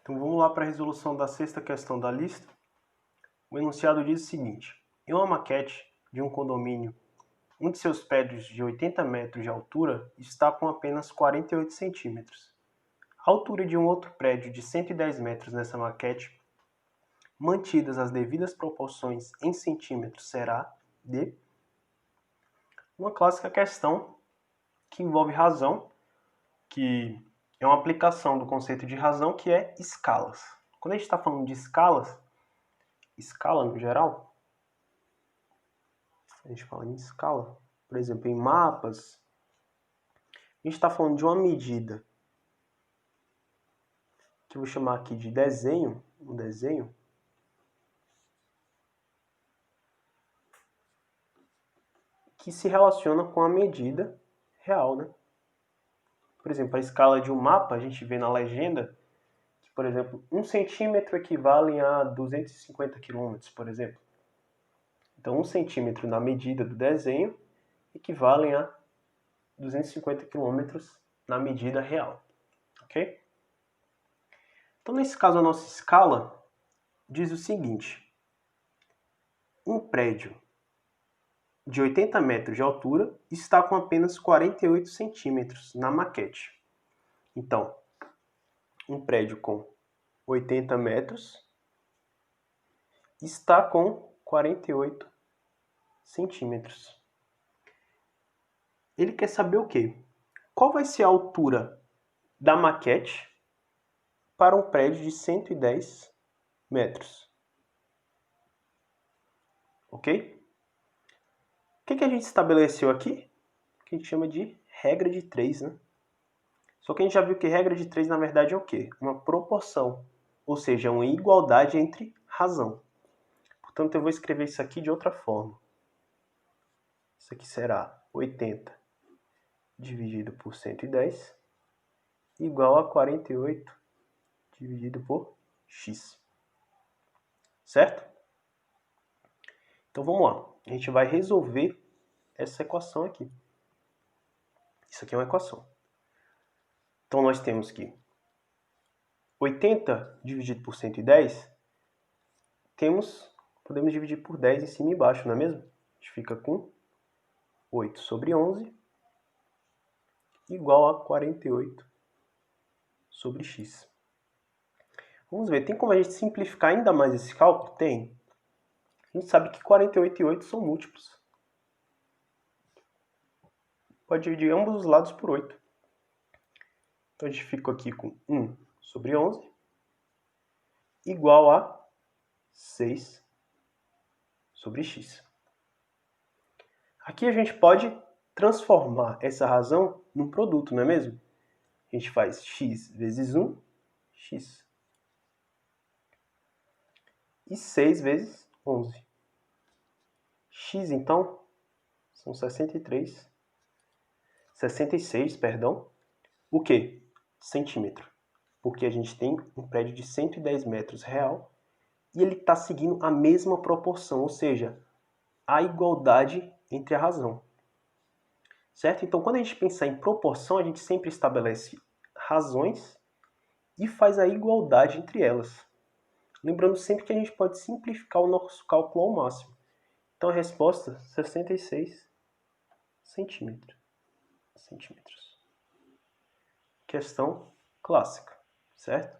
Então vamos lá para a resolução da sexta questão da lista. O enunciado diz o seguinte: em uma maquete de um condomínio, um de seus prédios de 80 metros de altura está com apenas 48 centímetros. A altura de um outro prédio de 110 metros nessa maquete, mantidas as devidas proporções em centímetros, será de... Uma clássica questão que envolve razão, que é uma aplicação do conceito de razão, que é escalas. Quando a gente está falando de escalas, escala no geral, a gente fala em escala, por exemplo, em mapas, a gente está falando de uma medida, que eu vou chamar aqui de desenho, um desenho, que se relaciona com a medida real, né? Por exemplo, a escala de um mapa, a gente vê na legenda, que, por exemplo, 1 centímetro equivale a 250 quilômetros, por exemplo. Então, 1 centímetro na medida do desenho equivale a 250 quilômetros na medida real, ok? Então, nesse caso, a nossa escala diz o seguinte: um prédio de 80 metros de altura está com apenas 48 centímetros na maquete. Então, um prédio com 80 metros está com 48 centímetros. Ele quer saber o quê? Qual vai ser a altura da maquete para um prédio de 110 metros? Ok? O que a gente estabeleceu aqui? Que a gente chama de regra de 3, né? Só que a gente já viu que regra de 3 na verdade é o quê? Uma proporção, ou seja, uma igualdade entre razão. Portanto, eu vou escrever isso aqui de outra forma. Isso aqui será 80 dividido por 110 igual a 48 dividido por x. Certo? Então vamos lá. A gente vai resolver essa equação aqui. Isso aqui é uma equação. Então nós temos que 80 dividido por 110, podemos dividir por 10 em cima e embaixo, não é mesmo? A gente fica com 8 sobre 11 igual a 48 sobre x. Vamos ver, tem como a gente simplificar ainda mais esse cálculo? Tem. A gente sabe que 48 e 8 são múltiplos. Pode dividir ambos os lados por 8. Então a gente fica aqui com 1 sobre 11 igual a 6 sobre x. Aqui a gente pode transformar essa razão num produto, não é mesmo? A gente faz x vezes 1, x. E 6 vezes 11. X, então, são 66, o quê? Centímetro. Porque a gente tem um prédio de 110 metros real e ele está seguindo a mesma proporção, ou seja, a igualdade entre a razão. Certo? Então, quando a gente pensar em proporção, a gente sempre estabelece razões e faz a igualdade entre elas. Lembrando sempre que a gente pode simplificar o nosso cálculo ao máximo. Então, a resposta, 66 centímetros. Questão clássica, certo?